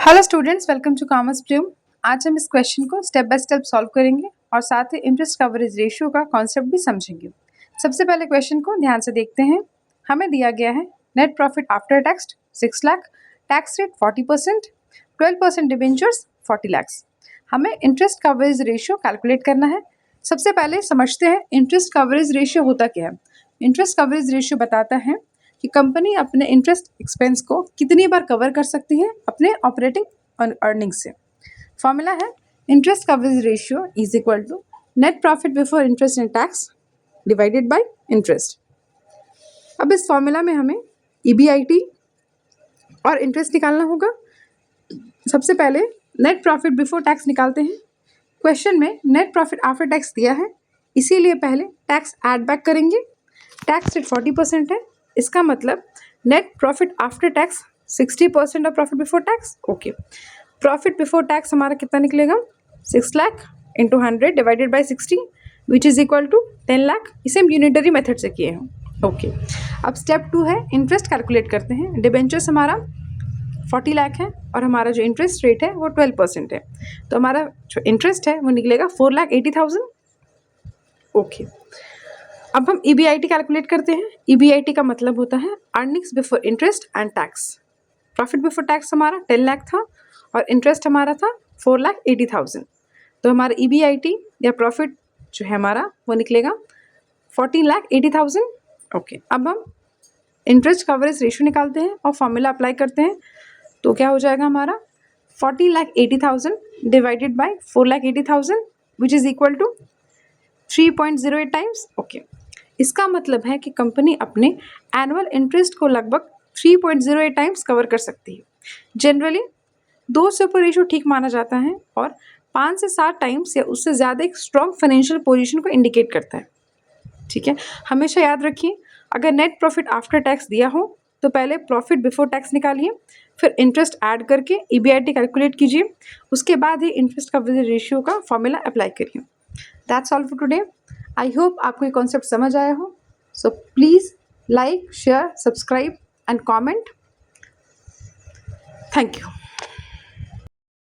Hello students, welcome to commerce Prime. आज हम इस क्वेश्चन को स्टेप बाय स्टेप सॉल्व करेंगे और साथ ही इंटरेस्ट कवरेज रेशियो का कॉन्सेप्ट भी समझेंगे। सबसे पहले क्वेश्चन को ध्यान से देखते हैं। हमें दिया गया है net profit after tax 6 lakh, tax rate 40%, 12% debentures 40 lakh. हमें इंटरेस्ट कवरेज रेशियो कैलकुलेट करना है। सबसे पहले समझते हैं इंटरेस्ट कवरेज रेशियो होता क्या है। इंटरेस्ट कवरेज रेशियो बताता है कि कंपनी अपने इंटरेस्ट एक्सपेंस को कितनी बार कवर कर सकती है अपने ऑपरेटिंग अर्निंग से। फॉर्मूला है interest coverage ratio is equal to net profit before interest and tax divided by interest. अब इस फॉर्मूला में हमें ईबीआईटी और इंटरेस्ट निकालना होगा। सबसे पहले नेट प्रॉफिट बिफोर टैक्स निकालते हैं। क्वेश्चन में नेट प्रॉफिट आफ्टर टैक्स दिया है, इसीलिए पहले टैक्स ऐड बैक करेंगे। टैक्स रेट 40% है, इसका मतलब net profit after tax 60% of profit before tax. Okay, profit before tax हमारा कितना निकलेगा 6 lakh into 100 divided by 60 which is equal to 10 lakh. इसे हम यूनिटरी मेथड से किए हैं। ओके, अब स्टेप 2 है इंटरेस्ट कैलकुलेट करते हैं। डिबेंचर्स हमारा 40 लाख है और हमारा जो इंटरेस्ट रेट है वो 12% है, तो हमारा जो इंटरेस्ट है वो निकलेगा 4,80,000। ओके, अब हम ईबीआईटी कैलकुलेट करते हैं। ईबीआईटी का मतलब होता है earnings before interest and tax. Profit before tax हमारा 10 लाख था और इंटरेस्ट हमारा था 4,80,000, तो हमारा ईबीआईटी या प्रॉफिट जो है हमारा वो निकलेगा 14,80,000। ओके, अब हम इंटरेस्ट कवरेज रेशियो निकालते हैं और फॉर्मूला अप्लाई करते हैं। तो क्या हो जाएगा हमारा 14,80,000 divided by 4,80,000 which is equal to 3.08 times. Okay, इसका मतलब है कि कंपनी अपने एनुअल इंटरेस्ट को लगभग 3.08 टाइम्स कवर कर सकती है। जनरली 2 से ऊपर रेशियो ठीक माना जाता है और 5 से 7 टाइम्स या उससे ज़्यादा एक स्ट्रॉन्ग फाइनेंशियल पोजीशन को इंडिकेट करता है। ठीक है, हमेशा याद रखिए अगर नेट प्रॉफिट आफ्टर टैक्स दिया हो तो पहले प्रॉफिट बिफोर टैक्स निकालिए, फिर इंटरेस्ट ऐड करके ईबीआईटी कैलकुलेट कीजिए, उसके बाद ही इंटरेस्ट कवरेज रेशियो का फॉर्मूला अप्लाई करिए। That's all for today. I hope आपको ये कॉन्सेप्ट समझ आया हो। So please like, share, subscribe and comment. Thank you.